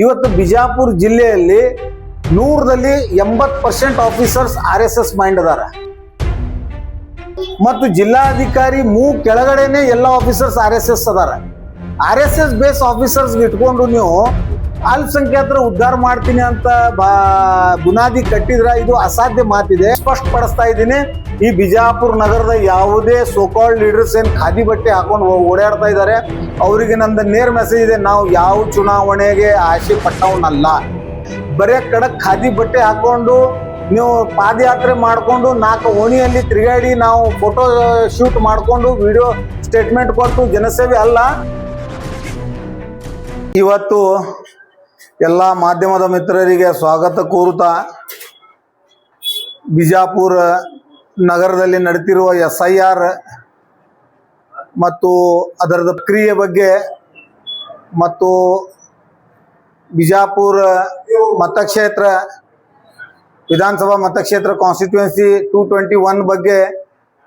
ಇವತ್ತು ಬಿಜಾಪುರ ಜಿಲ್ಲೆಯಲ್ಲಿ 100ರಲ್ಲಿ 80% officers RSS mind ಅದಾರ ಮತ್ತು ಜಿಲ್ಲಾಧಿಕಾರಿ ಕೆಳಗಡೆನೆ ಎಲ್ಲ ಆಫೀಸರ್ಸ್ RSS ಅದಾರ. RSS ಬೇಸ್ ಆಫೀಸರ್ಸ್ ಇಟ್ಕೊಂಡು ನೀವು ಅಲ್ಪಸಂಖ್ಯಾತರ ಉದ್ಧಾರ ಮಾಡ್ತೀನಿ ಅಂತ ಬುನಾದಿ ಕಟ್ಟಿದ್ರ ಇದು ಅಸಾಧ್ಯ ಮಾತಿದೆ. ಸ್ಪಷ್ಟಪಡಿಸ್ತಾ ಇದ್ದೀನಿ, ಈ ಬಿಜಾಪುರ ನಗರದ ಯಾವುದೇ ಸೋಕಾಲ್ಡ್ ಲೀಡರ್ಸ್ ಏನ್ ಖಾದಿ ಬಟ್ಟೆ ಹಾಕೊಂಡು ಓಡಾಡ್ತಾ ಇದ್ದಾರೆ ಅವರಿಗೆ ನಂದು ನೇರ್ ಮೆಸೇಜ್ ಇದೆ. ನಾವು ಯಾವ ಚುನಾವಣೆಗೆ ಆಸೆ ಪಟ್ಟವನಲ್ಲ. ಬರೇ ಕಡಕ್ ಖಾದಿ ಬಟ್ಟೆ ಹಾಕೊಂಡು ನೀವು ಪಾದಯಾತ್ರೆ ಮಾಡಿಕೊಂಡು 4 ಓಣಿಯಲ್ಲಿ ತಿರುಗಾಡಿ ನಾವು ಫೋಟೋ ಶೂಟ್ ಮಾಡಿಕೊಂಡು ವಿಡಿಯೋ ಸ್ಟೇಟ್ಮೆಂಟ್ ಕೊಟ್ಟು ಜನಸೇವೆ ಅಲ್ಲ. ಇವತ್ತು ಎಲ್ಲ ಮಾಧ್ಯಮದ ಮಿತ್ರರಿಗೆ ಸ್ವಾಗತ ಕೋರುತ್ತಾ ಬಿಜಾಪುರ ನಗರದಲ್ಲಿ ನಡೆತಿರುವ SIR ಮತ್ತು ಅದರ ಪ್ರಕ್ರಿಯೆ ಬಗ್ಗೆ ಮತ್ತು ಬಿಜಾಪುರ ಮತಕ್ಷೇತ್ರ ವಿಧಾನಸಭಾ ಮತಕ್ಷೇತ್ರ ಕಾನ್ಸ್ಟಿಟ್ಯೂನ್ಸಿ 221 ಬಗ್ಗೆ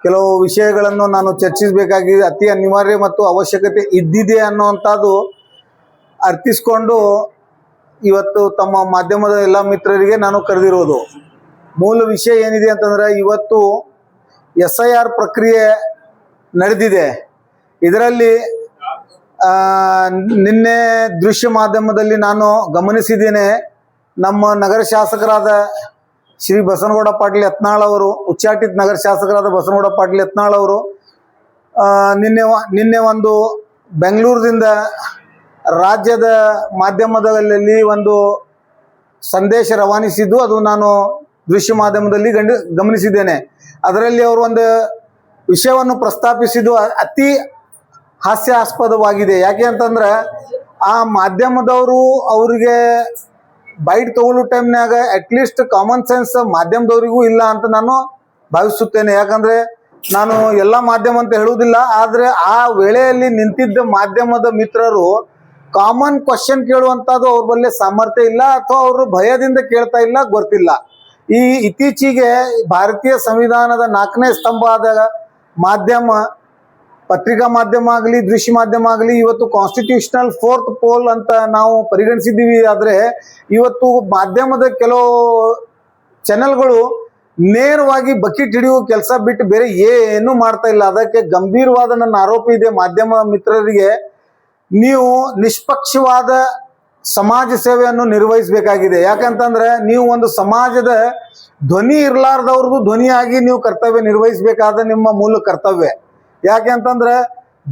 ಕೆಲವು ವಿಷಯಗಳನ್ನು ನಾನು ಚರ್ಚಿಸಬೇಕಾಗಿ ಅತಿ ಅನಿವಾರ್ಯ ಮತ್ತು ಅವಶ್ಯಕತೆ ಇದ್ದಿದೆ ಅನ್ನುವಂಥದ್ದು ಅರ್ಥಿಸ್ಕೊಂಡು ಇವತ್ತು ತಮ್ಮ ಮಾಧ್ಯಮದ ಎಲ್ಲ ಮಿತ್ರರಿಗೆ ನಾನು ಕರೆದಿರೋದು. ಮೂಲ ವಿಷಯ ಏನಿದೆ ಅಂತಂದರೆ, ಇವತ್ತು SIR ಪ್ರಕ್ರಿಯೆ ನಡೆದಿದೆ. ಇದರಲ್ಲಿ ನಿನ್ನೆ ದೃಶ್ಯ ಮಾಧ್ಯಮದಲ್ಲಿ ನಾನು ಗಮನಿಸಿದ್ದೇನೆ, ನಮ್ಮ ನಗರ ಶಾಸಕರಾದ ಶ್ರೀ ಬಸನಗೌಡ ಪಾಟೀಲ್ ಯತ್ನಾಳ್ ಅವರು, ಉಚ್ಚಾಟಿತ ನಗರ ಶಾಸಕರಾದ ಬಸನಗೌಡ ಪಾಟೀಲ್ ಯತ್ನಾಳ್ ಅವರು ನಿನ್ನೆ ಒಂದು ಬೆಂಗಳೂರಿನಿಂದ ರಾಜ್ಯದ ಮಾಧ್ಯಮದಲ್ಲಿ ಒಂದು ಸಂದೇಶ ರವಾನಿಸಿದ್ದು, ಅದು ನಾನು ದೃಶ್ಯ ಮಾಧ್ಯಮದಲ್ಲಿ ಗಮನಿಸಿದ್ದೇನೆ. ಅದರಲ್ಲಿ ಅವರು ಒಂದು ವಿಷಯವನ್ನು ಪ್ರಸ್ತಾಪಿಸಿದ್ದು ಅತಿ ಹಾಸ್ಯಾಸ್ಪದವಾಗಿದೆ. ಯಾಕೆ ಅಂತಂದ್ರೆ, ಆ ಮಾಧ್ಯಮದವರು ಅವರಿಗೆ ಬೈಟ್ ತಗೊಳ್ಳೋ ಟೈಮ್ನಾಗ ಅಟ್ಲೀಸ್ಟ್ ಕಾಮನ್ ಸೆನ್ಸ್ ಮಾಧ್ಯಮದವರಿಗೂ ಇಲ್ಲ ಅಂತ ನಾನು ಭಾವಿಸುತ್ತೇನೆ. ಯಾಕಂದ್ರೆ ನಾನು ಎಲ್ಲ ಮಾಧ್ಯಮ ಅಂತ ಹೇಳುವುದಿಲ್ಲ, ಆದರೆ ಆ ವೇಳೆಯಲ್ಲಿ ನಿಂತಿದ್ದ ಮಾಧ್ಯಮದ ಮಿತ್ರರು ಕಾಮನ್ ಕ್ವಶನ್ ಕೇಳುವಂಥದ್ದು ಅವ್ರ ಬಳಿ ಸಾಮರ್ಥ್ಯ ಇಲ್ಲ, ಅಥವಾ ಅವರು ಭಯದಿಂದ ಕೇಳ್ತಾ ಇಲ್ಲ, ಗೊತ್ತಿಲ್ಲ. ಈ ಇತ್ತೀಚೆಗೆ ಭಾರತೀಯ ಸಂವಿಧಾನದ 4ನೇ ಸ್ತಂಭ ಆದ ಮಾಧ್ಯಮ, ಪತ್ರಿಕಾ ಮಾಧ್ಯಮ ಆಗಲಿ ದೃಶ್ಯ ಮಾಧ್ಯಮ ಆಗಲಿ, ಇವತ್ತು ಕಾನ್ಸ್ಟಿಟ್ಯೂಷನಲ್ 4th ಪೋಲ್ ಅಂತ ನಾವು ಪರಿಗಣಿಸಿದ್ದೀವಿ. ಆದರೆ ಇವತ್ತು ಮಾಧ್ಯಮದ ಕೆಲವು ಚಾನೆಲ್ಗಳು ನೇರವಾಗಿ ಬಕೆಟ್ ಹಿಡಿಯುವ ಕೆಲಸ ಬಿಟ್ಟು ಬೇರೆ ಏನು ಮಾಡ್ತಾ ಇಲ್ಲ. ಅದಕ್ಕೆ ಗಂಭೀರವಾದ ನನ್ನ ಆರೋಪ ಇದೆ ಮಾಧ್ಯಮ ಮಿತ್ರರಿಗೆ. ನೀವು ನಿಷ್ಪಕ್ಷವಾದ ಸಮಾಜ ಸೇವೆಯನ್ನು ನಿರ್ವಹಿಸಬೇಕಾಗಿದೆ. ಯಾಕಂತಂದ್ರೆ, ನೀವು ಒಂದು ಸಮಾಜದ ಧ್ವನಿ ಇರಲಾರ್ದವ್ರದ್ದು ಧ್ವನಿಯಾಗಿ ನೀವು ಕರ್ತವ್ಯ ನಿರ್ವಹಿಸಬೇಕಾದ ನಿಮ್ಮ ಮೂಲ ಕರ್ತವ್ಯ. ಯಾಕೆ ಅಂತಂದ್ರೆ,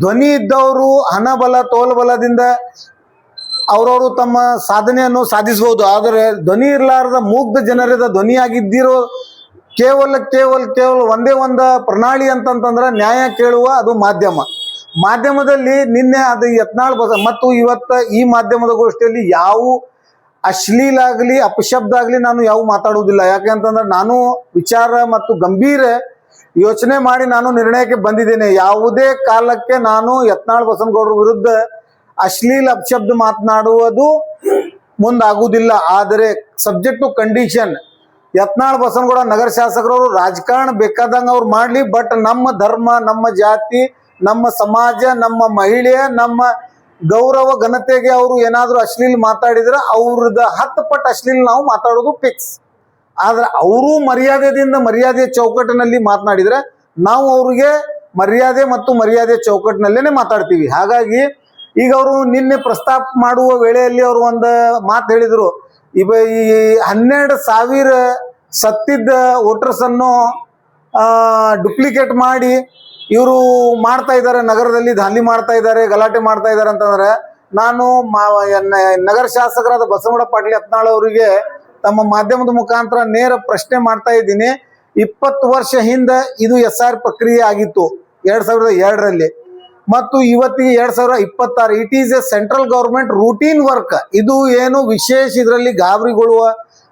ಧ್ವನಿ ಇದ್ದವರು ಹಣಬಲ ತೋಲ್ಬಲದಿಂದ ಅವರವರು ತಮ್ಮ ಸಾಧನೆಯನ್ನು ಸಾಧಿಸಬಹುದು. ಆದರೆ ಧ್ವನಿ ಇರಲಾರದ ಮುಗ್ಧ ಜನರದ ಧ್ವನಿಯಾಗಿದ್ದಿರೋ ಕೇವಲ ಒಂದೇ ಒಂದು ಪ್ರಣಾಳಿ ಅಂತಂತಂದ್ರೆ ನ್ಯಾಯ ಕೇಳುವ ಅದು ಮಾಧ್ಯಮ. ಮಾಧ್ಯಮದಲ್ಲಿ ನಿನ್ನೆ ಅದು ಯತ್ನಾಳ್ ಮತ್ತು ಇವತ್ತು ಈ ಮಾಧ್ಯಮದ ಗೋಷ್ಠಿಯಲ್ಲಿ ಯಾವ ಅಶ್ಲೀಲ ಆಗಲಿ ಅಪಶಬ್ದ ಆಗಲಿ ನಾನು ಯಾವ ಮಾತಾಡುವುದಿಲ್ಲ. ಯಾಕೆ ಅಂತಂದ್ರೆ, ನಾನು ವಿಚಾರ ಮತ್ತು ಗಂಭೀರ ಯೋಚನೆ ಮಾಡಿ ನಾನು ನಿರ್ಣಯಕ್ಕೆ ಬಂದಿದ್ದೇನೆ. ಯಾವುದೇ ಕಾಲಕ್ಕೆ ನಾನು ಯತ್ನಾಳ್ ಬಸನಗೌಡರ ವಿರುದ್ಧ ಅಶ್ಲೀಲ ಅಪಶಬ್ದ ಮಾತನಾಡುವುದು ಮುಂದಾಗುವುದಿಲ್ಲ. ಆದರೆ subject to condition, Yatnal Basanagouda ನಗರ ಶಾಸಕರವರು ರಾಜಕಾರಣ ಬೇಕಾದಂಗೆ ಅವ್ರು ಮಾಡಲಿ, ಬಟ್ ನಮ್ಮ ಧರ್ಮ, ನಮ್ಮ ಜಾತಿ, ನಮ್ಮ ಸಮಾಜ, ನಮ್ಮ ಮಹಿಳೆಯ, ನಮ್ಮ ಗೌರವ ಘನತೆಗೆ ಅವರು ಏನಾದರೂ ಅಶ್ಲೀಲ ಮಾತಾಡಿದ್ರೆ ಅವ್ರದ್ದು 10 ಪಟ್ಟು ಅಶ್ಲೀಲ ನಾವು ಮಾತಾಡೋದು ಫಿಕ್ಸ್. ಆದ್ರೆ ಅವರು ಮರ್ಯಾದೆಯ ಚೌಕಟ್ಟಿನಲ್ಲಿ ಮಾತನಾಡಿದ್ರೆ ನಾವು ಅವ್ರಿಗೆ ಮರ್ಯಾದೆ ಚೌಕಟ್ಟಿನಲ್ಲೇನೆ ಮಾತಾಡ್ತೀವಿ. ಹಾಗಾಗಿ ಈಗ ಅವರು ನಿನ್ನೆ ಪ್ರಸ್ತಾಪ ಮಾಡುವ ವೇಳೆಯಲ್ಲಿ ಅವರು ಒಂದು ಮಾತು ಹೇಳಿದ್ರು, ಈ 12,000 ಸತ್ತಿದ್ದ ವೋಟರ್ಸ್ ಅನ್ನು ಡುಪ್ಲಿಕೇಟ್ ಮಾಡಿ ಇವರು ಮಾಡ್ತಾ ಇದ್ದಾರೆ, ನಗರದಲ್ಲಿ ದಾಳಿ ಮಾಡ್ತಾ ಇದ್ದಾರೆ, ಗಲಾಟೆ ಮಾಡ್ತಾ ಇದ್ದಾರೆ ಅಂತಂದ್ರೆ, ನಾನು ನಗರ ಶಾಸಕರಾದ ಬಸನಗೌಡ ಪಾಟೀಲ್ ಯತ್ನಾಳ್ ಅವರಿಗೆ ತಮ್ಮ ಮಾಧ್ಯಮದ ಮುಖಾಂತರ ನೇರ ಪ್ರಶ್ನೆ ಮಾಡ್ತಾ ಇದ್ದೀನಿ. 20 ವರ್ಷ ಹಿಂದೆ ಇದು SIR ಪ್ರಕ್ರಿಯೆ ಆಗಿತ್ತು 2002ರಲ್ಲಿ, ಮತ್ತು ಇವತ್ತಿಗೆ 2026. It is A central government routine work. ಇದು ಏನು ವಿಶೇಷ ಇದರಲ್ಲಿ ಗಾಬರಿಗೊಳ್ಳುವ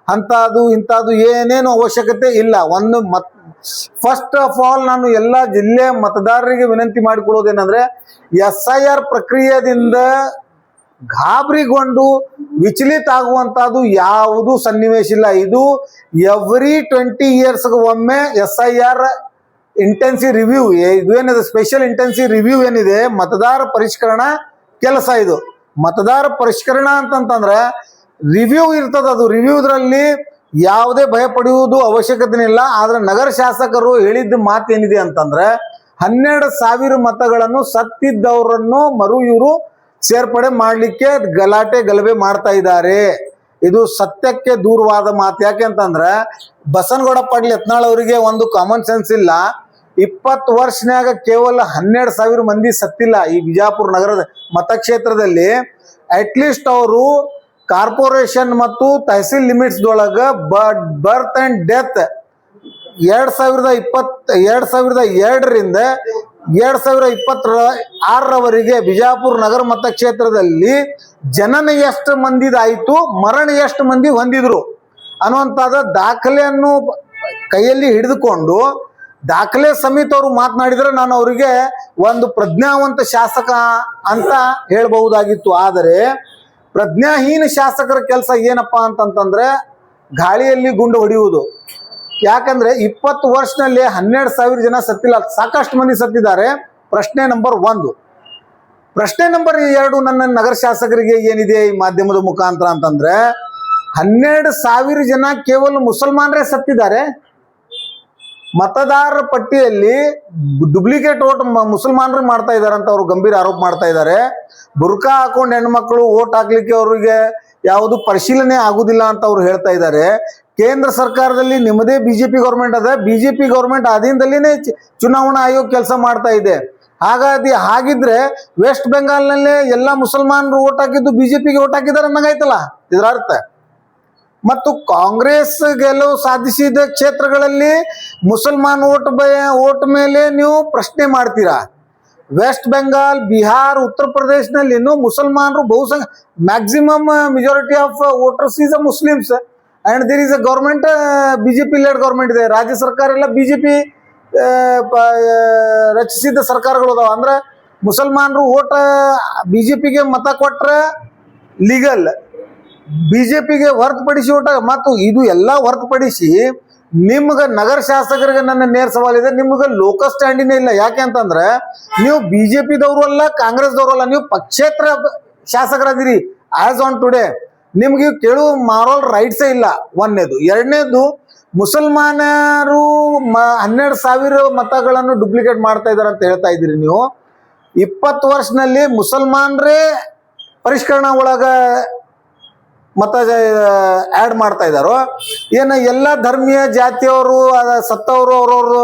ಅಂಥದ್ದು ಇಂಥದ್ದು ಏನೇನು ಅವಶ್ಯಕತೆ ಇಲ್ಲ. ಫಸ್ಟ್ ಆಫ್ ಆಲ್ ನಾನು ಎಲ್ಲ ಜಿಲ್ಲೆಯ ಮತದಾರರಿಗೆ ವಿನಂತಿ ಮಾಡಿಕೊಳ್ಳೋದೇನೆಂದ್ರೆ, SIR ಪ್ರಕ್ರಿಯೆಯಿಂದ ಗಾಬರಿಗೊಂಡು ವಿಚಲಿತ ಆಗುವಂತಹದ್ದು ಯಾವುದು ಸನ್ನಿವೇಶ ಇಲ್ಲ. ಇದು ಎವ್ರಿ 20 years ಒಮ್ಮೆ SIR ಇಂಟೆನ್ಸಿವ್ ರಿವ್ಯೂ, ಇದು ಏನಿದೆ ಸ್ಪೆಷಲ್ ಇಂಟೆನ್ಸಿವ್ ರಿವ್ಯೂ ಏನಿದೆ, ಮತದಾರ ಪರಿಷ್ಕರಣಾ ಕೆಲಸ. ಇದು ಮತದಾರ ಪರಿಷ್ಕರಣಾ ಅಂತಂತಂದ್ರೆ ರಿವ್ಯೂ ಇರ್ತದ. ಅದು ರಿವ್ಯೂದ್ರಲ್ಲಿ ಯಾವುದೇ ಭಯ ಪಡೆಯುವುದು ಅವಶ್ಯಕತೆ ಇಲ್ಲ. ಆದ್ರೆ ನಗರ ಶಾಸಕರು ಹೇಳಿದ್ದ ಮಾತೇನಿದೆ ಅಂತಂದ್ರೆ 12,000 ಮತಗಳನ್ನು ಸತ್ತಿದ್ದವರನ್ನು ಇವರು ಸೇರ್ಪಡೆ ಮಾಡ್ಲಿಕ್ಕೆ ಗಲಾಟೆ ಮಾಡ್ತಾ ಇದ್ದಾರೆ. ಇದು ಸತ್ಯಕ್ಕೆ ದೂರವಾದ ಮಾತು. ಯಾಕೆ ಅಂತಂದ್ರೆ ಬಸನಗೌಡ ಪಾಟೀಲ್ ಯತ್ನಾಳ್ ಅವರಿಗೆ ಒಂದು ಕಾಮನ್ ಸೆನ್ಸ್ ಇಲ್ಲ. 20 ವರ್ಷನಾಗ ಕೇವಲ 12,000 ಮಂದಿ ಸತ್ತಿಲ್ಲ ಈ ಬಿಜಾಪುರ ನಗರದ ಮತಕ್ಷೇತ್ರದಲ್ಲಿ. ಅಟ್ಲೀಸ್ಟ್ ಅವರು ಕಾರ್ಪೊರೇಷನ್ ಮತ್ತು ತಹಸೀಲ್ ಲಿಮಿಟ್ಸ್ ದೊಳಗ ಬರ್ತ್ ಅಂಡ್ ಡೆತ್ 2002ರಿಂದ 2026ರವರೆಗೆ ಬಿಜಾಪುರ ನಗರ ಮತಕ್ಷೇತ್ರದಲ್ಲಿ ಜನನ ಎಷ್ಟು ಮಂದಿದಾಯಿತು, ಮರಣ ಎಷ್ಟು ಮಂದಿ ಹೊಂದಿದ್ರು ಅನ್ನುವಂಥದ್ದು ದಾಖಲೆಯನ್ನು ಕೈಯಲ್ಲಿ ಹಿಡಿದುಕೊಂಡು ದಾಖಲೆ ಸಮೇತ ಅವರು ಮಾತನಾಡಿದ್ರೆ ನಾನು ಅವರಿಗೆ ಒಂದು ಪ್ರಜ್ಞಾವಂತ ಶಾಸಕ ಅಂತ ಹೇಳ್ಬಹುದಾಗಿತ್ತು. ಆದರೆ ಪ್ರಜ್ಞಾಹೀನ ಶಾಸಕರ ಕೆಲಸ ಏನಪ್ಪಾ ಅಂತಂತಂದ್ರೆ ಗಾಳಿಯಲ್ಲಿ ಗುಂಡು ಹೊಡೆಯುವುದು. ಯಾಕಂದ್ರೆ 20 ವರ್ಷದಲ್ಲಿ 12,000 ಜನ ಸತ್ತಿಲ್ಲ, ಸಾಕಷ್ಟು ಮಂದಿ ಸತ್ತಿದ್ದಾರೆ. ಪ್ರಶ್ನೆ ನಂಬರ್ 1. ಪ್ರಶ್ನೆ ನಂಬರ್ 2 ನನ್ನ ನಗರ ಶಾಸಕರಿಗೆ ಏನಿದೆ ಈ ಮಾಧ್ಯಮದ ಮುಖಾಂತರ ಅಂತಂದ್ರೆ 12,000 ಜನ ಕೇವಲ ಮುಸಲ್ಮಾನರೇ ಸತ್ತಿದ್ದಾರೆ. ಮತದಾರರ ಪಟ್ಟಿಯಲ್ಲಿ ಡುಪ್ಲಿಕೇಟ್ ವೋಟ್ ಮುಸಲ್ಮಾನರು ಮಾಡ್ತಾ ಇದ್ದಾರೆ ಅಂತ ಅವರು ಗಂಭೀರ ಆರೋಪ ಮಾಡ್ತಾ ಇದ್ದಾರೆ. ಬುರ್ಕಾ ಹಾಕೊಂಡು ಹೆಣ್ಮಕ್ಳು ವೋಟ್ ಹಾಕ್ಲಿಕ್ಕೆ ಅವರಿಗೆ ಯಾವುದು ಪರಿಶೀಲನೆ ಆಗುದಿಲ್ಲ ಅಂತ ಅವ್ರು ಹೇಳ್ತಾ ಇದ್ದಾರೆ. ಕೇಂದ್ರ ಸರ್ಕಾರದಲ್ಲಿ ನಿಮ್ಮದೇ ಬಿಜೆಪಿ ಗೌರ್ಮೆಂಟ್ ಅದ. ಬಿಜೆಪಿ ಗೌರ್ಮೆಂಟ್ ಅಧೀನದಲ್ಲಿನೇ ಚುನಾವಣಾ ಆಯೋಗ ಕೆಲಸ ಮಾಡ್ತಾ ಇದೆ. ಹಾಗಿದ್ರೆ ವೆಸ್ಟ್ ಬೆಂಗಾಲ್ನಲ್ಲೇ ಎಲ್ಲಾ ಮುಸಲ್ಮಾನರು ವೋಟ್ ಹಾಕಿದ್ದು ಬಿಜೆಪಿಗೆ ವೋಟ್ ಹಾಕಿದ್ದಾರೆ ಅನ್ನಂಗಾಯ್ತಲ್ಲ ಇದರ ಅರ್ಥ. ಮತ್ತು ಕಾಂಗ್ರೆಸ್ ಗೆಲುವು ಸಾಧಿಸಿದ ಕ್ಷೇತ್ರಗಳಲ್ಲಿ ಮುಸಲ್ಮಾನ್ ವೋಟ್ ಮೇಲೆ ನೀವು ಪ್ರಶ್ನೆ ಮಾಡ್ತೀರಾ. ವೆಸ್ಟ್ ಬೆಂಗಾಲ್, ಬಿಹಾರ್, ಉತ್ತರ ಪ್ರದೇಶನಲ್ಲಿ ಮುಸಲ್ಮಾನರು maximum majority of voters is a Muslims and there is a government, BJP led government ಇದೆ. ರಾಜ್ಯ ಸರ್ಕಾರ ಎಲ್ಲ ಬಿಜೆಪಿ ರಚಿಸಿದ ಸರ್ಕಾರಗಳು ಅದಾವ. ಅಂದ್ರೆ ಮುಸಲ್ಮಾನರು ವೋಟ್ ಬಿಜೆಪಿಗೆ ಮತ ಕೊಟ್ರೆ ಲೀಗಲ್, ಬಿಜೆಪಿಗೆ ಹೊರತುಪಡಿಸಿ ಓಟ. ಮತ್ತು ಇದು ಎಲ್ಲ ಹೊರತುಪಡಿಸಿ ನಿಮ್ಗೆ ನಗರ ಶಾಸಕರಿಗೆ ನನ್ನ ನೇರ ಸವಾಲಿದೆ, ನಿಮ್ಗೆ ಲೋಕಲ್ ಸ್ಟ್ಯಾಂಡಿನೇ ಇಲ್ಲ. ಯಾಕೆ ಅಂತಂದ್ರೆ ನೀವು ಬಿಜೆಪಿದವರು ಅಲ್ಲ, ಕಾಂಗ್ರೆಸ್ದವರು ಅಲ್ಲ, ನೀವು ಪಕ್ಷೇತರ ಶಾಸಕರಾದಿರಿ. ಆಸ್ ಆನ್ ಟುಡೇ ನಿಮ್ಗೆ ಕೇಳುವ ಮಾರಲ್ ರೈಟ್ಸೇ ಇಲ್ಲ. ಒಂದನೇದು. ಎರಡನೇದು, ಮುಸಲ್ಮಾನರು 12,000 ಮತಗಳನ್ನು ಡುಪ್ಲಿಕೇಟ್ ಮಾಡ್ತಾ ಇದ್ದಾರೆ ಅಂತ ಹೇಳ್ತಾ ಇದ್ದೀರಿ ನೀವು. 20 ವರ್ಷನಲ್ಲಿ ಮುಸಲ್ಮಾನರೇ ಪರಿಷ್ಕರಣಾ ಒಳಗ ಮತ ಆ್ಯಡ್ ಮಾಡ್ತಾ ಇದ್ದಾರೋ ಏನು ಎಲ್ಲ ಧರ್ಮೀಯ ಜಾತಿಯವರು ಸತ್ತವರು ಅವ್ರವ್ರು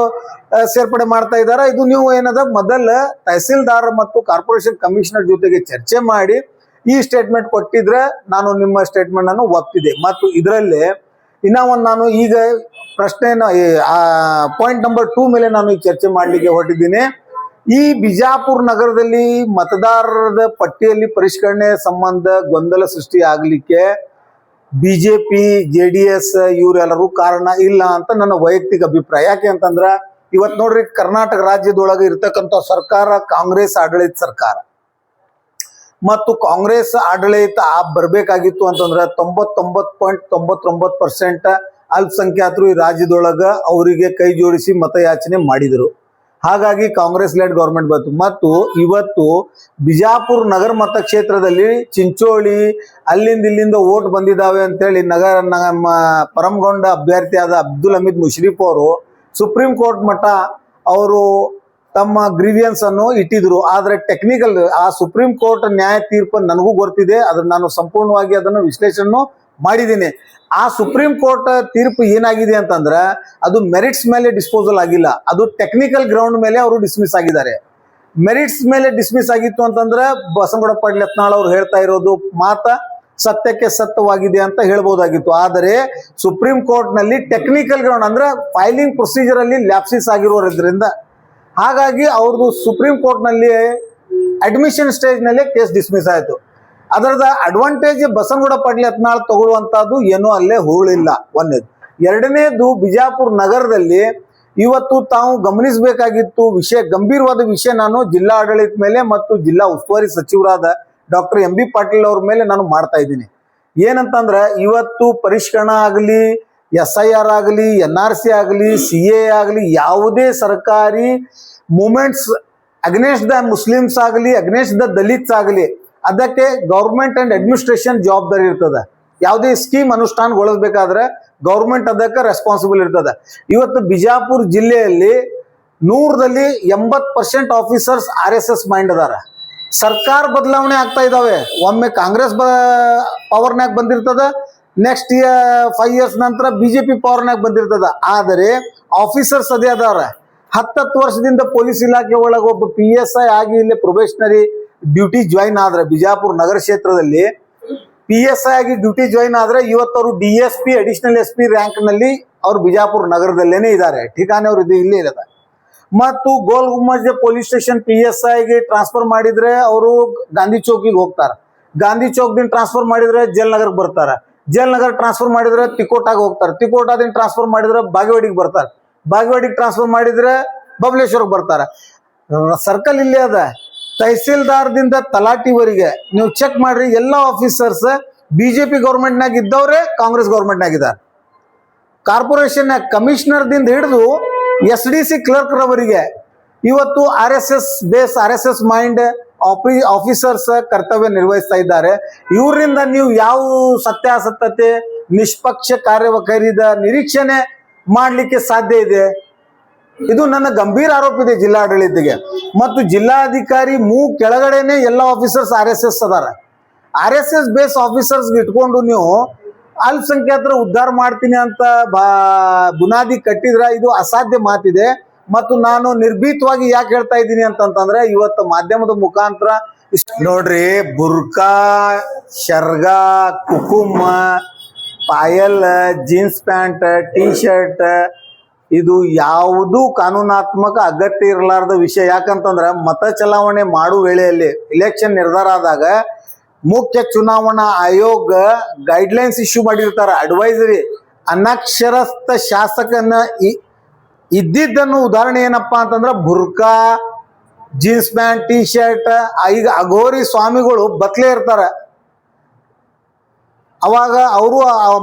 ಸೇರ್ಪಡೆ ಮಾಡ್ತಾ ಇದ್ದಾರೆ. ಇದು ನೀವು ಏನದ ಮೊದಲ ತಹಸೀಲ್ದಾರ್ ಮತ್ತು ಕಾರ್ಪೊರೇಷನ್ ಕಮಿಷನರ್ ಜೊತೆಗೆ ಚರ್ಚೆ ಮಾಡಿ ಈ ಸ್ಟೇಟ್ಮೆಂಟ್ ಕೊಟ್ಟಿದ್ರೆ ನಾನು ನಿಮ್ಮ ಸ್ಟೇಟ್ಮೆಂಟ್ ಅನ್ನು ಒಪ್ತಿದೆ. ಮತ್ತು ಇದರಲ್ಲಿ ಇನ್ನ ಒಂದು ನಾನು ಈಗ ಪ್ರಶ್ನೆನ ಪಾಯಿಂಟ್ ನಂಬರ್ 2 ಮೇಲೆ ನಾನು ಈ ಚರ್ಚೆ ಮಾಡಲಿಕ್ಕೆ ಹೊರಟಿದ್ದೀನಿ. ಈ ಬಿಜಾಪುರ ನಗರದಲ್ಲಿ ಮತದಾರರ ಪಟ್ಟಿಯಲ್ಲಿ ಪರಿಷ್ಕರಣೆ ಸಂಬಂಧ ಗೊಂದಲ ಸೃಷ್ಟಿ ಆಗ್ಲಿಕ್ಕೆ ಬಿಜೆಪಿ, JDS ಇವರೆಲ್ಲರೂ ಕಾರಣ ಇಲ್ಲ ಅಂತ ನನ್ನ ವೈಯಕ್ತಿಕ ಅಭಿಪ್ರಾಯ. ಯಾಕೆ ಅಂತಂದ್ರ ಇವತ್ತು ನೋಡ್ರಿ, ಕರ್ನಾಟಕ ರಾಜ್ಯದೊಳಗೆ ಇರ್ತಕ್ಕಂಥ ಸರ್ಕಾರ ಕಾಂಗ್ರೆಸ್ ಆಡಳಿತ ಸರ್ಕಾರ. ಮತ್ತು ಕಾಂಗ್ರೆಸ್ ಆಡಳಿತ ಬರ್ಬೇಕಾಗಿತ್ತು ಅಂತಂದ್ರೆ 99.99% ಅಲ್ಪಸಂಖ್ಯಾತರು ಈ ರಾಜ್ಯದೊಳಗ ಅವರಿಗೆ ಕೈ ಜೋಡಿಸಿ ಮತಯಾಚನೆ ಮಾಡಿದರು. ಹಾಗಾಗಿ ಕಾಂಗ್ರೆಸ್ ಲೆಡ್ ಗೌರ್ಮೆಂಟ್ ಬಂತು. ಮತ್ತು ಇವತ್ತು ಬಿಜಾಪುರ ನಗರ ಮತಕ್ಷೇತ್ರದಲ್ಲಿ ಚಿಂಚೋಳಿ ಅಲ್ಲಿಂದ ಇಲ್ಲಿಂದ ವೋಟ್ ಬಂದಿದ್ದಾವೆ ಅಂತೇಳಿ ನಮ್ಮ ಪರಮಗೊಂಡ ಅಭ್ಯರ್ಥಿಯಾದ ಅಬ್ದುಲ್ ಹಮೀದ್ ಮುಷರೀಫ್ ಅವರು ಸುಪ್ರೀಂ ಕೋರ್ಟ್ ಮಟ್ಟ ಅವರು ತಮ್ಮ ಗ್ರೀವಿಯನ್ಸ್ ಅನ್ನು ಇಟ್ಟಿದ್ರು. ಆದ್ರೆ ಟೆಕ್ನಿಕಲ್ ಆ ಸುಪ್ರೀಂ ಕೋರ್ಟ್ ನ್ಯಾಯ ತೀರ್ಪು ನನಗೂ ಗೊತ್ತಿದೆ, ಅದನ್ನ ನಾನು ಸಂಪೂರ್ಣವಾಗಿ ಅದನ್ನು ವಿಶ್ಲೇಷಣೆ ಮಾಡಿದ್ದೀನಿ. ಆ ಸುಪ್ರೀಂ ಕೋರ್ಟ್ ತೀರ್ಪು ಏನಾಗಿದೆ ಅಂತಂದ್ರೆ ಅದು ಮೆರಿಟ್ಸ್ ಮೇಲೆ ಡಿಸ್ಪೋಸಲ್ ಆಗಿಲ್ಲ, ಅದು ಟೆಕ್ನಿಕಲ್ ಗ್ರೌಂಡ್ ಮೇಲೆ ಅವರು ಡಿಸ್ಮಿಸ್ ಆಗಿದ್ದಾರೆ. ಮೆರಿಟ್ಸ್ ಮೇಲೆ ಡಿಸ್ಮಿಸ್ ಆಗಿತ್ತು ಅಂತಂದ್ರೆ ಬಸನಗೌಡ ಪಾಟೀಲ್ ಯತ್ನಾಳ್ ಅವ್ರು ಹೇಳ್ತಾ ಇರೋದು ಮಾತ ಸತ್ಯಕ್ಕೆ ಸತ್ಯವಾಗಿದೆ ಅಂತ ಹೇಳ್ಬೋದಾಗಿತ್ತು. ಆದರೆ ಸುಪ್ರೀಂ ಕೋರ್ಟ್ ನಲ್ಲಿ ಟೆಕ್ನಿಕಲ್ ಗ್ರೌಂಡ್ ಅಂದ್ರೆ ಫೈಲಿಂಗ್ ಪ್ರೊಸೀಜರ್ ಅಲ್ಲಿ ಲ್ಯಾಪ್ಸಿಸ್ ಆಗಿರೋದ್ರಿಂದ ಹಾಗಾಗಿ ಅವ್ರದ್ದು ಸುಪ್ರೀಂ ಕೋರ್ಟ್ ನಲ್ಲಿ ಅಡ್ಮಿಷನ್ ಸ್ಟೇಜ್ ನಲ್ಲಿ ಕೇಸ್ ಡಿಸ್ಮಿಸ್ ಆಯಿತು. ಅದರದ ಅಡ್ವಾಂಟೇಜ್ ಬಸನಗೌಡ ಪಾಟೀಲ್ ಯತ್ನಾಳ್ ತಗೊಳ್ಳುವಂತಹದ್ದು ಏನೂ ಅಲ್ಲೇ ಹೂಳಿಲ್ಲ. ಒಂದೇದು. ಎರಡನೇದು, ಬಿಜಾಪುರ ನಗರದಲ್ಲಿ ಇವತ್ತು ತಾವು ಗಮನಿಸಬೇಕಾಗಿತ್ತು ಗಂಭೀರವಾದ ವಿಷಯ ನಾನು ಜಿಲ್ಲಾ ಆಡಳಿತ ಮೇಲೆ ಮತ್ತು ಜಿಲ್ಲಾ ಉಸ್ತುವಾರಿ ಸಚಿವರಾದ ಡಾಕ್ಟರ್ MB ಪಾಟೀಲ್ ಅವ್ರ ಮೇಲೆ ನಾನು ಮಾಡ್ತಾ ಇದ್ದೀನಿ. ಏನಂತಂದ್ರೆ ಇವತ್ತು ಪರಿಷ್ಕರಣಾ ಆಗಲಿ, SIR ಆಗಲಿ, NRC ಆಗಲಿ, CA ಆಗಲಿ, ಯಾವುದೇ ಸರ್ಕಾರಿ ಮೂಮೆಂಟ್ಸ್ ಅಗ್ನೇಸ್ಟ್ ದ ಮುಸ್ಲಿಮ್ಸ್ ಆಗಲಿ, ಅಗ್ನೇಸ್ಟ್ ದ ದಲಿತ್ಸ್ ಆಗಲಿ, ಅದಕ್ಕೆ ಗೌರ್ಮೆಂಟ್ ಅಂಡ್ ಅಡ್ಮಿನಿಸ್ಟ್ರೇಷನ್ ಜವಾಬ್ದಾರಿ ಇರ್ತದೆ. ಯಾವುದೇ ಸ್ಕೀಮ್ ಅನುಷ್ಠಾನಗೊಳಿಸಬೇಕಾದ್ರೆ ಗೌರ್ಮೆಂಟ್ ಅದಕ್ಕೆ ರೆಸ್ಪಾನ್ಸಿಬಲ್ ಇರ್ತದೆ. ಇವತ್ತು ಬಿಜಾಪುರ ಜಿಲ್ಲೆಯಲ್ಲಿ 100ರಲ್ಲಿ 80% ಆಫೀಸರ್ಸ್ RSS ಮೈಂಡ್ ಅದಾರ. ಸರ್ಕಾರ ಬದಲಾವಣೆ ಆಗ್ತಾ ಇದಾವೆ. ಒಮ್ಮೆ ಕಾಂಗ್ರೆಸ್ ಪವರ್ನಾಗ ಬಂದಿರ್ತದ, ನೆಕ್ಸ್ಟ್ 5 years ನಂತರ BJP ಪವರ್ನಾಗ ಬಂದಿರ್ತದ. ಆದರೆ ಆಫೀಸರ್ಸ್ ಅದೇ ಅದಾರ. 10 ವರ್ಷದಿಂದ ಪೊಲೀಸ್ ಇಲಾಖೆ ಒಳಗೆ ಒಬ್ಬ PSI ಆಗಿ ಇಲ್ಲಿ ಪ್ರೊಬೇಷನರಿ ಡ್ಯೂಟಿ ಜಾಯಿನ್ ಆದ್ರೆ ಬಿಜಾಪುರ ನಗರ ಕ್ಷೇತ್ರದಲ್ಲಿ PSI ಆಗಿ ಡ್ಯೂಟಿ ಜಾಯಿನ್ ಆದ್ರೆ ಇವತ್ತು ಅವರು DSP ಅಡಿಷನಲ್ SP ರ್ಯಾಂಕ್ ನಲ್ಲಿ ಅವ್ರು ಬಿಜಾಪುರ ನಗರದಲ್ಲೇನೆ ಇದ್ದಾರೆ. ಠಿಕಾನೆ ಅವ್ರು ಇಲ್ಲೇ ಇರದ. ಮತ್ತು ಗೋಲ್ ಗುಮ್ಮಜ್ ಪೊಲೀಸ್ ಸ್ಟೇಷನ್ PSIಗೆ ಟ್ರಾನ್ಸ್ಫರ್ ಮಾಡಿದ್ರೆ ಅವರು ಗಾಂಧಿ ಚೌಕಿಗೆ ಹೋಗ್ತಾರೆ. ಗಾಂಧಿ ಚೌಕ್ದಿಂದ ಟ್ರಾನ್ಸ್ಫರ್ ಮಾಡಿದ್ರೆ ಜಲ್ ನಗರ್ಗೆ ಬರ್ತಾರೆ. ಜಲ್ ನಗರ್ ಟ್ರಾನ್ಸ್ಫರ್ ಮಾಡಿದ್ರೆ ತಿಕೋಟಾಗ ಹೋಗ್ತಾರೆ. ತಿಕೋಟಾದಿಂದ ಟ್ರಾನ್ಸ್ಫರ್ ಮಾಡಿದ್ರೆ ಬಾಗೇವಾಡಿಗೆ ಬರ್ತಾರೆ. ಬಾಗೇವಾಡಿಗೆ ಟ್ರಾನ್ಸ್ಫರ್ ಮಾಡಿದ್ರೆ ಬಬಲೇಶ್ವರ್ಗೆ ಬರ್ತಾರೆ. ಸರ್ಕಲ್ ಇಲ್ಲೇ ಅದ. ತಹಸೀಲ್ದಾರ್ದಿಂದ ತಲಾಟಿವರೆಗೆ ನೀವು ಚೆಕ್ ಮಾಡ್ರಿ, ಎಲ್ಲ ಆಫೀಸರ್ಸ್ BJP ಗೌರ್ಮೆಂಟ್ನಾಗ ಇದ್ದವ್ರೆ ಕಾಂಗ್ರೆಸ್ ಗೌರ್ಮೆಂಟ್ನಾಗ ಇದ್ದಾರೆ. ಕಾರ್ಪೊರೇಷನ್ ಕಮಿಷನರ್ದಿಂದ ಹಿಡಿದು SDC ಕ್ಲರ್ಕ್ ರವರಿಗೆ ಇವತ್ತು RSS ಮೈಂಡ್ ಆಫೀಸರ್ಸ್ ಕರ್ತವ್ಯ ನಿರ್ವಹಿಸ್ತಾ ಇದ್ದಾರೆ. ಇವರಿಂದ ನೀವು ಯಾವ ಸತ್ಯಾಸತ್ಯತೆ ನಿಷ್ಪಕ್ಷ ಕಾರ್ಯವೈಖರಿದ ನಿರೀಕ್ಷಣೆ ಮಾಡಲಿಕ್ಕೆ ಸಾಧ್ಯ ಇದೆ? ಇದು ನನ್ನ ಗಂಭೀರ ಆರೋಪ ಇದೆ ಜಿಲ್ಲಾಡಳಿತಗೆ. ಮತ್ತು ಜಿಲ್ಲಾಧಿಕಾರಿ ಕೆಳಗಡೆನೆ ಎಲ್ಲ ಆಫೀಸರ್ಸ್ RSS ಅದಾರ. RSS ಬೇಸ್ ಆಫೀಸರ್ಸ್ ಇಟ್ಕೊಂಡು ನೀವು ಅಲ್ಪಸಂಖ್ಯಾತರ ಉದ್ಧಾರ ಮಾಡ್ತೀನಿ ಅಂತ ಬುನಾದಿ ಕಟ್ಟಿದ್ರ ಇದು ಅಸಾಧ್ಯ ಮಾತಿದೆ. ಮತ್ತು ನಾನು ನಿರ್ಭೀತವಾಗಿ ಯಾಕೆ ಹೇಳ್ತಾ ಇದ್ದೀನಿ ಅಂತಂತಂದ್ರೆ ಇವತ್ತು ಮಾಧ್ಯಮದ ಮುಖಾಂತರ ನೋಡ್ರಿ, ಬುರ್ಕಾ, ಶರ್ಗಾ, ಕುಕುಮ, ಪಾಯಲ್, ಜೀನ್ಸ್ ಪ್ಯಾಂಟ್, T-ಶರ್ಟ್ ಇದು ಯಾವುದೂ ಕಾನೂನಾತ್ಮಕ ಅಗತ್ಯ ಇರಲಾರ್ದ ವಿಷಯ. ಯಾಕಂತಂದ್ರೆ ಮತ ಚಲಾವಣೆ ಮಾಡುವ ವೇಳೆಯಲ್ಲಿ ಇಲೆಕ್ಷನ್ ನಿರ್ಧಾರ ಆದಾಗ ಮುಖ್ಯ ಚುನಾವಣಾ ಆಯೋಗ ಗೈಡ್ಲೈನ್ಸ್ ಇಶ್ಯೂ ಮಾಡಿರ್ತಾರೆ, ಅಡ್ವೈಸರಿ. ಅನಕ್ಷರಸ್ಥ ಶಾಸಕನ ಇದ್ದಿದ್ದನ್ನು ಉದಾಹರಣೆ ಏನಪ್ಪಾ ಅಂತಂದ್ರೆ ಬುರ್ಕಾ, ಜೀನ್ಸ್ ಪ್ಯಾಂಟ್, T-ಶರ್ಟ್. ಈಗ ಅಘೋರಿ ಸ್ವಾಮಿಗಳು ಬತ್ಲೆ ಇರ್ತಾರೆ. ಅವಾಗ ಅವರು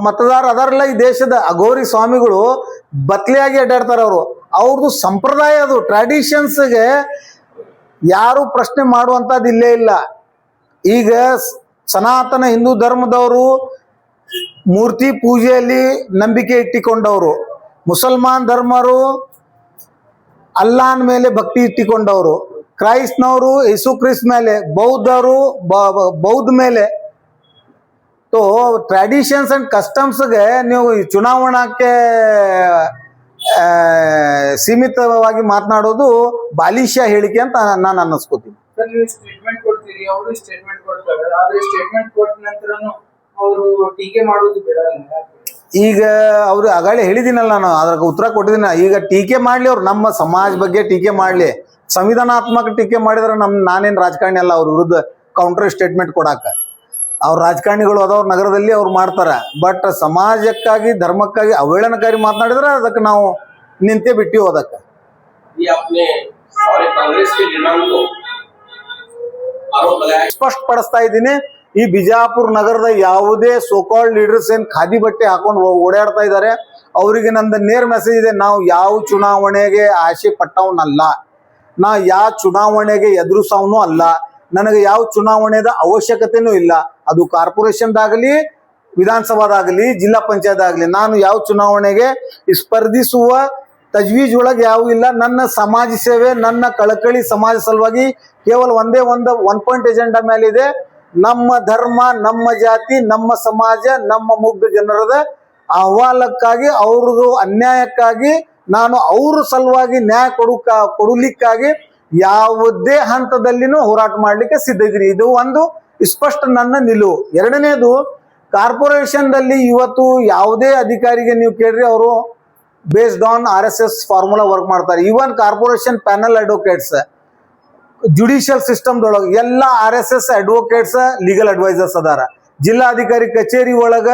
ಮತದಾರ ಅದಾರಲ್ಲ ಈ ದೇಶದ ಅಘೋರಿ ಸ್ವಾಮಿಗಳು ಬತ್ಲೆಯಾಗಿ ಅಡ್ಡಾಡ್ತಾರೆ. ಅವ್ರದ್ದು ಸಂಪ್ರದಾಯ, ಅದು ಟ್ರೆಡಿಷನ್ಸ್ಗೆ ಯಾರು ಪ್ರಶ್ನೆ ಮಾಡುವಂಥದ್ದು ಇಲ್ಲೇ ಇಲ್ಲ. ಈಗ ಸನಾತನ ಹಿಂದೂ ಧರ್ಮದವರು ಮೂರ್ತಿ ಪೂಜೆಯಲ್ಲಿ ನಂಬಿಕೆ ಇಟ್ಟಿಕೊಂಡವರು, ಮುಸಲ್ಮಾನ್ ಧರ್ಮರು ಅಲ್ಲಾನ್ ಮೇಲೆ ಭಕ್ತಿ ಇಟ್ಟಿಕೊಂಡವರು, ಕ್ರೈಸ್ತನವರು ಯೇಸು ಕ್ರಿಸ್ತ ಮೇಲೆ, ಬೌದ್ಧರು ಬೌದ್ಧ ಮೇಲೆ. ಸೊ ಟ್ರೆಡಿಷನ್ಸ್ ಅಂಡ್ ಕಸ್ಟಮ್ಸ್ಗೆ ನೀವು ಚುನಾವಣಾಕ್ಕೆ ಸೀಮಿತವಾಗಿ ಮಾತನಾಡೋದು ಬಾಲಿಶ ಹೇಳಿಕೆ ಅಂತ ನಾನು ಅನ್ನಿಸ್ಕೋತೀನಿ. ನೀವು ಸ್ಟೇಟ್ಮೆಂಟ್ ಕೊಡ್ತೀರಿ, ಅವರು ಸ್ಟೇಟ್ಮೆಂಟ್ ಕೊಡ್ತಾರೆ. ಆದ್ರೆ ಸ್ಟೇಟ್ಮೆಂಟ್ ಕೊಟ್ಟ ನಂತರನು ಅವರು ಟೀಕೆ ಮಾಡೋದು ಬಿಡಲ್ಲ. ಈಗ ಅವ್ರು ಆಗಾಳೆ ಹೇಳಿದಿನಲ್ಲ, ನಾನು ಅದ್ರಾಗ ಉತ್ತರ ಕೊಟ್ಟಿದ್ದೀನಿ. ಈಗ ಟೀಕೆ ಮಾಡ್ಲಿ, ಅವ್ರು ನಮ್ಮ ಸಮಾಜ ಬಗ್ಗೆ ಟೀಕೆ ಮಾಡ್ಲಿ, ಸಂವಿಧಾನಾತ್ಮಕ ಟೀಕೆ ಮಾಡಿದ್ರೆ ನಾನೇನು ರಾಜಕಾರಣಿ ಅಲ್ಲ ಅವ್ರ ವಿರುದ್ಧ ಕೌಂಟರ್ ಸ್ಟೇಟ್ಮೆಂಟ್ ಕೊಡಾಕ. ಅವ್ರ ರಾಜಕಾರಣಿಗಳು ಅದಾವ್ರ ನಗರದಲ್ಲಿ ಅವ್ರು ಮಾಡ್ತಾರೆ. ಬಟ್ ಸಮಾಜಕ್ಕಾಗಿ ಧರ್ಮಕ್ಕಾಗಿ ಅವೇಳನಕಾರಿ ಮಾತನಾಡಿದ್ರೆ ಅದಕ್ಕೆ ನಾವು ನಿಂತೆ ಬಿಟ್ಟಿವಿ. ಅದಕ್ಕೆ ಸ್ಪಷ್ಟಪಡಿಸ್ತಾ ಇದ್ದೀನಿ, ಈ ಬಿಜಾಪುರ ನಗರದ ಯಾವುದೇ ಸೋಕಾಲ್ಡ್ ಲೀಡರ್ಸ್ ಏನ್ ಖಾದಿ ಬಟ್ಟೆ ಹಾಕೊಂಡು ಓಡಾಡ್ತಾ ಇದ್ದಾರೆ ಅವರಿಗೆ ನಂದು ನೇರ ಮೆಸೇಜ್ ಇದೆ. ನಾವು ಯಾವ ಚುನಾವಣೆಗೆ ಆಸೆ ಪಟ್ಟವನಲ್ಲ, ನಾ ಯಾವ ಚುನಾವಣೆಗೆ ಎದುರಿಸವನು ಅಲ್ಲ, ನನಗೆ ಯಾವ ಚುನಾವಣೆದ ಅವಶ್ಯಕತೆನೂ ಇಲ್ಲ. ಅದು ಕಾರ್ಪೊರೇಷನ್ದಾಗಲಿ, ವಿಧಾನಸಭಾದಾಗಲಿ, ಜಿಲ್ಲಾ ಪಂಚಾಯತ್ ಆಗಲಿ, ನಾನು ಯಾವ ಚುನಾವಣೆಗೆ ಸ್ಪರ್ಧಿಸುವ ತಜ್ವೀಜ್ ಒಳಗೆ ಯಾವ ಇಲ್ಲ. ನನ್ನ ಸಮಾಜ ಸೇವೆ, ನನ್ನ ಕಳಕಳಿ ಸಮಾಜ ಸಲುವಾಗಿ ಕೇವಲ ಒಂದೇ ಒನ್ ಪಾಯಿಂಟ್ ಎಜೆಂಡಾ ಮೇಲೆ ಇದೆ. ನಮ್ಮ ಧರ್ಮ, ನಮ್ಮ ಜಾತಿ, ನಮ್ಮ ಸಮಾಜ, ನಮ್ಮ ಮುಗ್ಧ ಜನರದ ಅಹವಾಲಕ್ಕಾಗಿ, ಅವ್ರದ್ದು ಅನ್ಯಾಯಕ್ಕಾಗಿ ನಾನು ಅವ್ರ ಸಲುವಾಗಿ ನ್ಯಾಯ ಕೊಡಲಿಕ್ಕಾಗಿ ಯಾವುದೇ ಹಂತದಲ್ಲಿನೂ ಹೋರಾಟ ಮಾಡಲಿಕ್ಕೆ ಸಿದ್ಧ ಇದ್ದೀನಿ. ಇದು ಒಂದು ಸ್ಪಷ್ಟ ನನ್ನ ನಿಲುವು. ಎರಡನೇದು, ಕಾರ್ಪೊರೇಷನ್ದಲ್ಲಿ ಇವತ್ತು ಯಾವುದೇ ಅಧಿಕಾರಿಗೆ ನೀವು ಕೇಳ್ರಿ, ಅವರು based on RSS formula work ಮಾಡ್ತಾರೆ. Even corporation panel advocates, judicial ಸಿಸ್ಟಮ್ದೊಳಗೆ ಎಲ್ಲ RSS ಅಡ್ವೊಕೇಟ್ಸ್ ಲೀಗಲ್ ಅಡ್ವೈಸರ್ಸ್ ಅದಾರ. ಜಿಲ್ಲಾಧಿಕಾರಿ ಕಚೇರಿ ಒಳಗ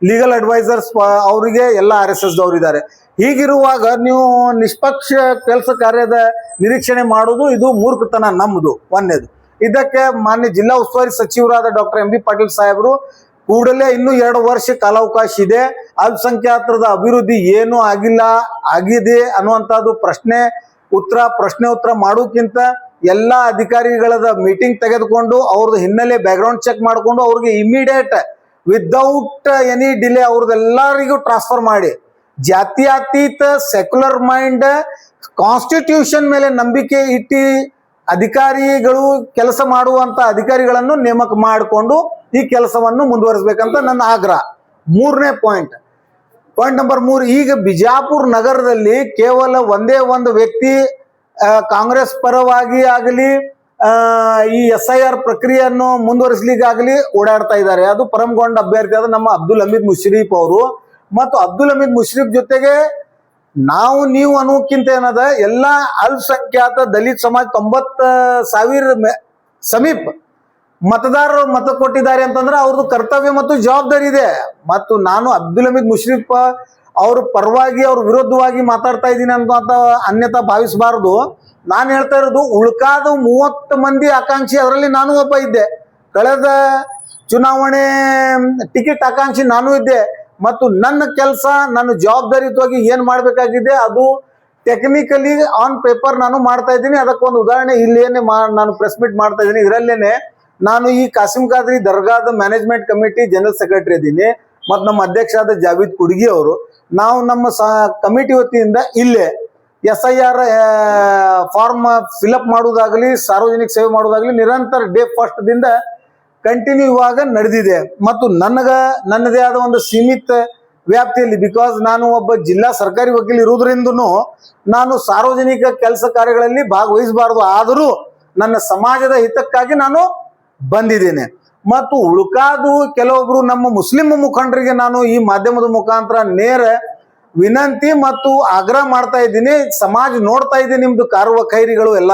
ಲೀಗಲ್ ಅಡ್ವೈಸರ್ಸ್ ಅವರಿಗೆ ಎಲ್ಲ RSS ದವ್ರು ಇದ್ದಾರೆ. ಹೀಗಿರುವಾಗ ನೀವು ನಿಷ್ಪಕ್ಷ ಕೆಲಸ ಕಾರ್ಯದ ನಿರೀಕ್ಷಣೆ ಮಾಡೋದು ಇದು ಮೂರ್ಖತನ ನಮ್ಮದು. ಒಂದೇದು. ಇದಕ್ಕೆ ಮಾನ್ಯ ಜಿಲ್ಲಾ ಉಸ್ತುವಾರಿ ಸಚಿವರಾದ ಡಾಕ್ಟರ್ MB ಪಾಟೀಲ್ ಸಾಹೇಬರು ಕೂಡಲೇ ಇನ್ನೂ 2 ವರ್ಷ ಕಾಲಾವಕಾಶ ಇದೆ, ಅಲ್ಪಸಂಖ್ಯಾತರದ ಅಭಿವೃದ್ಧಿ ಏನು ಆಗಿದೆ ಅನ್ನುವಂಥದ್ದು ಪ್ರಶ್ನೆ ಉತ್ತರ ಮಾಡೋಕ್ಕಿಂತ ಎಲ್ಲ ಅಧಿಕಾರಿಗಳದ ಮೀಟಿಂಗ್ ತೆಗೆದುಕೊಂಡು ಅವ್ರದ್ದು ಹಿನ್ನೆಲೆ ಬ್ಯಾಕ್ಗ್ರೌಂಡ್ ಚೆಕ್ ಮಾಡಿಕೊಂಡು ಅವ್ರಿಗೆ ಇಮಿಡಿಯೇಟ್ ವಿದೌಟ್ ಎನಿ ಡಿಲೇ ಅವ್ರದ್ದೆಲ್ಲರಿಗೂ ಟ್ರಾನ್ಸ್ಫರ್ ಮಾಡಿ ಜಾತ್ಯತೀತ ಸೆಕ್ಯುಲರ್ ಮೈಂಡ್ ಕಾನ್ಸ್ಟಿಟ್ಯೂಷನ್ ಮೇಲೆ ನಂಬಿಕೆ ಇಟ್ಟು ಅಧಿಕಾರಿಗಳು ಕೆಲಸ ಮಾಡುವಂತ ಅಧಿಕಾರಿಗಳನ್ನು ನೇಮಕ ಮಾಡಿಕೊಂಡು ಈ ಕೆಲಸವನ್ನು ಮುಂದುವರಿಸಬೇಕಂತ ನನ್ನ ಆಗ್ರಹ. ಮೂರನೇ ಪಾಯಿಂಟ್ ನಂಬರ್ 3, ಈಗ ಬಿಜಾಪುರ ನಗರದಲ್ಲಿ ಕೇವಲ ಒಂದೇ ಒಂದು ವ್ಯಕ್ತಿ ಕಾಂಗ್ರೆಸ್ ಪರವಾಗಿ ಆಗಲಿ ಈ SIR ಪ್ರಕ್ರಿಯೆಯನ್ನು ಮುಂದುವರಿಸಲಿಕ್ಕಾಗಲಿ ಓಡಾಡ್ತಾ ಇದ್ದಾರೆ. ಅದು ಪರಮಗೊಂಡ ಅಭ್ಯರ್ಥಿ ಆದ ನಮ್ಮ ಅಬ್ದುಲ್ ಹಮೀದ್ ಮುಶ್ರೀಫ್ ಅವರು. ಮತ್ತು ಅಬ್ದುಲ್ ಹಮೀದ್ ಮುಶ್ರೀಫ್ ಜೊತೆಗೆ ನಾವು ನೀವು ಅನ್ನೋಕ್ಕಿಂತ ಏನದ ಎಲ್ಲ ಅಲ್ಪಸಂಖ್ಯಾತ ದಲಿತ ಸಮಾಜ 90,000 ಸಮೀಪ ಮತದಾರರು ಮತ ಕೊಟ್ಟಿದ್ದಾರೆ ಅಂತಂದ್ರೆ ಅವ್ರದ್ದು ಕರ್ತವ್ಯ ಮತ್ತು ಜವಾಬ್ದಾರಿ ಇದೆ. ಮತ್ತು ನಾನು ಅಬ್ದುಲ್ ಹಮೀದ್ ಮುಶ್ರೀಫ್ ಅವ್ರ ಪರವಾಗಿ ಅವ್ರ ವಿರುದ್ಧವಾಗಿ ಮಾತಾಡ್ತಾ ಇದ್ದೀನಿ ಅಂತ ಅನ್ಯತಾ ಭಾವಿಸಬಾರದು. ನಾನು ಹೇಳ್ತಾ ಇರೋದು ಉಳ್ಕಾದ 30 ಮಂದಿ ಆಕಾಂಕ್ಷಿ, ಅದರಲ್ಲಿ ನಾನು ಒಬ್ಬ ಇದ್ದೆ. ಕಳೆದ ಚುನಾವಣೆ ಟಿಕೆಟ್ ಆಕಾಂಕ್ಷಿ ನಾನು ಇದ್ದೆ. ಮತ್ತು ನನ್ನ ಕೆಲಸ ನಾನು ಜವಾಬ್ದಾರಿಯುತವಾಗಿ ಏನ್ ಮಾಡ್ಬೇಕಾಗಿದೆ ಅದು ಟೆಕ್ನಿಕಲಿ ಆನ್ ಪೇಪರ್ ನಾನು ಮಾಡ್ತಾ ಇದ್ದೀನಿ. ಅದಕ್ಕೊಂದು ಉದಾಹರಣೆ ಇಲ್ಲೇನೆ ನಾನು ಪ್ರೆಸ್ ಮೀಟ್ ಮಾಡ್ತಾ ಇದ್ದೀನಿ. ಇದರಲ್ಲೇನೆ ನಾನು ಈ ಕಾಸಿಂ ಖಾದ್ರಿ ದರ್ಗಾದ ಮ್ಯಾನೇಜ್ಮೆಂಟ್ ಕಮಿಟಿ ಜನರಲ್ ಸೆಕ್ರೆಟರಿ ಇದ್ದೀನಿ. ಮತ್ತು ನಮ್ಮ ಅಧ್ಯಕ್ಷ ಆದ ಜಾವೀದ್ ಕುಡ್ಗಿ ಅವರು, ನಾವು ನಮ್ಮ ಕಮಿಟಿ ವತಿಯಿಂದ ಇಲ್ಲೇ SIR ಫಾರ್ಮ್ ಫಿಲಪ್ ಮಾಡುವುದಾಗಲಿ ಸಾರ್ವಜನಿಕ ಸೇವೆ ಮಾಡುವುದಾಗಲಿ ನಿರಂತರ ಡೇ ಫಸ್ಟ್ ದಿಂದ ಕಂಟಿನ್ಯೂ ಇವಾಗ ನಡೆದಿದೆ. ಮತ್ತು ನನ್ನದೇ ಆದ ಒಂದು ಸೀಮಿತ ವ್ಯಾಪ್ತಿಯಲ್ಲಿ, ಬಿಕಾಸ್ ನಾನು ಒಬ್ಬ ಜಿಲ್ಲಾ ಸರ್ಕಾರಿ ವಕೀಲ ಇರುವುದರಿಂದನೂ ನಾನು ಸಾರ್ವಜನಿಕ ಕೆಲಸ ಕಾರ್ಯಗಳಲ್ಲಿ ಭಾಗವಹಿಸಬಾರದು. ಆದರೂ ನನ್ನ ಸಮಾಜದ ಹಿತಕ್ಕಾಗಿ ನಾನು ಬಂದಿದ್ದೇನೆ. ಮತ್ತು ಉಳ್ಕಾದು ಕೆಲವೊಬ್ರು ನಮ್ಮ ಮುಸ್ಲಿಂ ಮುಖಂಡರಿಗೆ ನಾನು ಈ ಮಾಧ್ಯಮದ ಮುಖಾಂತರ ನೇರ ವಿನಂತಿ ಮತ್ತು ಆಗ್ರಹ ಮಾಡ್ತಾ ಇದ್ದೀನಿ. ಸಮಾಜ ನೋಡ್ತಾ ಇದೆ ನಿಮ್ದು ಕಾರುವ ಖೈರಿಗಳು ಎಲ್ಲ.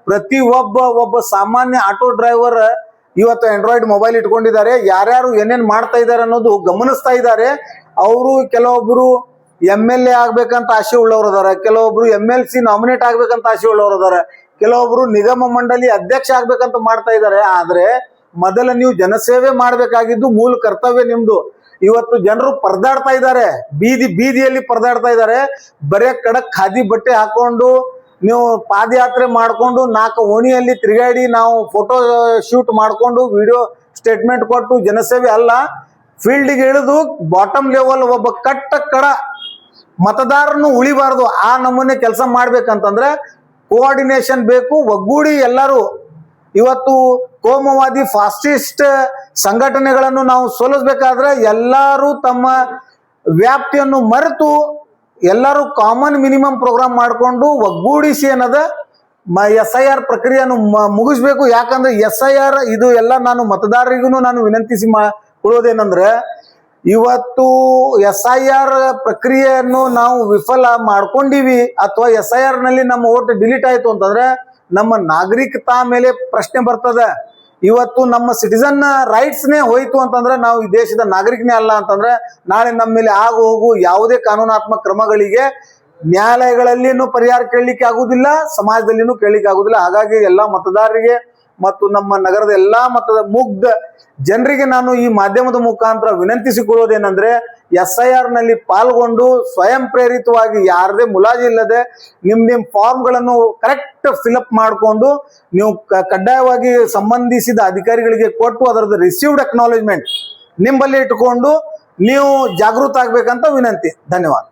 ಪ್ರತಿ ಒಬ್ಬ ಸಾಮಾನ್ಯ ಆಟೋ ಡ್ರೈವರ್ ಇವತ್ತು ಆಂಡ್ರಾಯ್ಡ್ ಮೊಬೈಲ್ ಇಟ್ಕೊಂಡಿದ್ದಾರೆ. ಯಾರ್ಯಾರು ಏನೇನ್ ಮಾಡ್ತಾ ಇದ್ದಾರೆ ಅನ್ನೋದು ಗಮನಿಸ್ತಾ ಇದ್ದಾರೆ. ಅವರು ಕೆಲವೊಬ್ರು MLA ಆಗ್ಬೇಕಂತ ಆಸೆ ಉಳ್ಳವರು ಅದಾರ, ಕೆಲವೊಬ್ರು MLC ನಾಮಿನೇಟ್ ಆಗ್ಬೇಕಂತ ಆಸೆ ಉಳ್ಳವರು ಅದಾರ, ಕೆಲವೊಬ್ರು ನಿಗಮ ಮಂಡಳಿ ಅಧ್ಯಕ್ಷ ಆಗ್ಬೇಕಂತ ಮಾಡ್ತಾ ಇದ್ದಾರೆ. ಆದ್ರೆ ಮೊದಲ ನೀವು ಜನಸೇವೆ ಮಾಡ್ಬೇಕಾಗಿದ್ದು ಮೂಲ ಕರ್ತವ್ಯ ನಿಮ್ದು. ಇವತ್ತು ಜನರು ಪರದಾಡ್ತಾ ಇದ್ದಾರೆ, ಬೀದಿಯಲ್ಲಿ ಪರದಾಡ್ತಾ ಇದ್ದಾರೆ. ಬರೇ ಖಡಕ್ ಖಾದಿ ಬಟ್ಟೆ ಹಾಕೊಂಡು ನೀವು ಪಾದಯಾತ್ರೆ ಮಾಡ್ಕೊಂಡು 4 ಓಣಿಯಲ್ಲಿ ತಿರುಗಾಡಿ ನಾವು ಫೋಟೋ ಶೂಟ್ ಮಾಡ್ಕೊಂಡು ವಿಡಿಯೋ ಸ್ಟೇಟ್ಮೆಂಟ್ ಕೊಟ್ಟು ಜನಸೇವೆ ಅಲ್ಲ. ಫೀಲ್ಡ್ಗೆ ಇಳಿದು ಬಾಟಮ್ ಲೆವೆಲ್ ಒಬ್ಬ ಕಡ ಮತದಾರನು ಉಳಿಬಾರ್ದು. ಆ ನಮೂನೆ ಕೆಲಸ ಮಾಡ್ಬೇಕಂತಂದ್ರೆ ಕೋಆರ್ಡಿನೇಷನ್ ಬೇಕು, ಒಗ್ಗೂಡಿ ಎಲ್ಲರೂ. ಇವತ್ತು ಕೋಮುವಾದಿ ಫಾಸಿಸ್ಟ್ ಸಂಘಟನೆಗಳನ್ನು ನಾವು ಸೋಲಿಸಬೇಕಾದ್ರೆ ಎಲ್ಲರೂ ತಮ್ಮ ವ್ಯಾಪ್ತಿಯನ್ನು ಮರೆತು ಎಲ್ಲರೂ ಕಾಮನ್ ಮಿನಿಮಮ್ ಪ್ರೋಗ್ರಾಮ್ ಮಾಡಿಕೊಂಡು ಒಗ್ಗೂಡಿಸಿ ಏನದ SIR ಪ್ರಕ್ರಿಯೆಯನ್ನು ಮುಗಿಸ್ಬೇಕು. ಯಾಕಂದ್ರೆ SIR ಇದು ಎಲ್ಲ ನಾನು ಮತದಾರರಿಗೂ ನಾನು ವಿನಂತಿಸಿ ಕೊಡೋದೇನಂದ್ರೆ, ಇವತ್ತು SIR ಪ್ರಕ್ರಿಯೆಯನ್ನು ನಾವು ವಿಫಲ ಮಾಡ್ಕೊಂಡಿವಿ ಅಥವಾ SIR ನಲ್ಲಿ ನಮ್ಮ ಓಟ್ ಡಿಲೀಟ್ ಆಯ್ತು ಅಂತಂದ್ರೆ ನಮ್ಮ ನಾಗರಿಕತಾ ಮೇಲೆ ಪ್ರಶ್ನೆ ಬರ್ತದೆ. ಇವತ್ತು ನಮ್ಮ ಸಿಟಿಸನ್ ರೈಟ್ಸ್ನೇ ಹೋಯ್ತು ಅಂತಂದ್ರೆ ನಾವು ಈ ದೇಶದ ನಾಗರಿಕನೇ ಅಲ್ಲ ಅಂತಂದ್ರೆ ನಾಳೆ ನಮ್ಮ ಮೇಲೆ ಆಗು ಹೋಗು ಯಾವುದೇ ಕಾನೂನಾತ್ಮಕ ಕ್ರಮಗಳಿಗೆ ನ್ಯಾಯಾಲಯಗಳಲ್ಲಿನೂ ಪರಿಹಾರ ಕೇಳಲಿಕ್ಕೆ ಆಗುದಿಲ್ಲ, ಸಮಾಜದಲ್ಲಿನೂ ಕೇಳಲಿಕ್ಕೆ ಆಗುದಿಲ್ಲ. ಹಾಗಾಗಿ ಎಲ್ಲಾ ಮತದಾರರಿಗೆ ಮತ್ತು ನಮ್ಮ ನಗರದ ಎಲ್ಲಾ ಮತದ ಮುಗ್ಧ ಜನರಿಗೆ ನಾನು ಈ ಮಾಧ್ಯಮದ ಮುಖಾಂತರ ವಿನಂತಿಸಿಕೊಳ್ಳೋದೇನೆಂದ್ರೆ, SIR ನಲ್ಲಿ ಪಾಲ್ಗೊಂಡು ಸ್ವಯಂ ಪ್ರೇರಿತವಾಗಿ ಯಾರದೇ ಮುಲಾಜಿ ಇಲ್ಲದೆ ನಿಮ್ಮ ಫಾರ್ಮ್ಗಳನ್ನು ಕರೆಕ್ಟ್ ಫಿಲಪ್ ಮಾಡಿಕೊಂಡು ನೀವು ಕಡ್ಡಾಯವಾಗಿ ಸಂಬಂಧಿಸಿದ ಅಧಿಕಾರಿಗಳಿಗೆ ಕೊಟ್ಟು ಅದರದ್ದು ರಿಸೀವ್ಡ್ ಅಕ್ನಾಲೇಜ್ಮೆಂಟ್ ನಿಮ್ಮಲ್ಲಿ ಇಟ್ಟುಕೊಂಡು ನೀವು ಜಾಗೃತ ಆಗ್ಬೇಕಂತ ವಿನಂತಿ. ಧನ್ಯವಾದ.